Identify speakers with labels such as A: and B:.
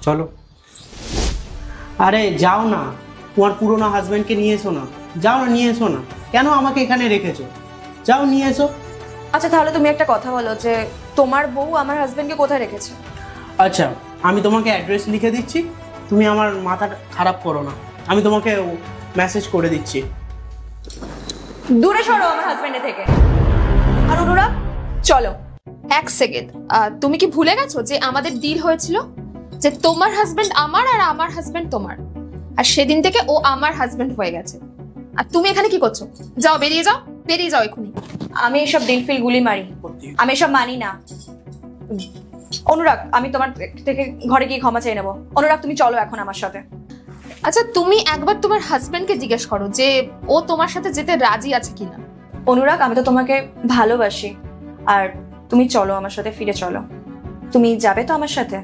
A: চলো। আরে যাও না, তোমার পুরোনো হাজবেন্ডকে নিয়ে এসো না। যাও না, নিয়ে এসো না। কেন আমাকে এখানে রেখেছো? যাও নিয়ে এসো।
B: আচ্ছা তাহলে তুমি একটা কথা বলো যে তোমার বউ আমার হাজবেন্ডকে কোথায় রেখেছে?
A: আচ্ছা, আমি তোমাকে অ্যাড্রেস লিখে দিচ্ছি, তুমি আমার মাথা খারাপ করো না। আমি তোমাকে মেসেজ করে দিচ্ছি।
B: দূরে সরো আমার হাজবেন্ডের থেকে। আর অনুরাগ, চলো। এক সেকেন্ড, তুমি কি ভুলে গেছো যে আমাদের ডিল হয়েছিল যে তোমার হাজবেন্ড আমার আর আমার হাজবেন্ড তোমার, আর সেদিন থেকে ও আমার হাজবেন্ড হয়ে গেছে। আর তুমি এখানে কি করছো? যাও, বেরিয়ে যাও, বেরিয়ে যাও এখনই। আমি এসব দিল ফিল গুলি মারি, আমি এসব মানি না। অনুরাগ, আমি তোমার থেকে ঘরে গিয়ে ক্ষমা চেয়ে নেবো। অনুরাগ, তুমি চলো এখন আমার সাথে। আচ্ছা, তুমি একবার তোমার হাজবেন্ডকে জিজ্ঞেস করো যে ও তোমার সাথে যেতে রাজি আছে কিনা। অনুরাগ, আমি তো তোমাকে ভালোবাসি, আর তুমি চলো আমার সাথে, ফিরে চলো। তুমি যাবে তো আমার সাথে?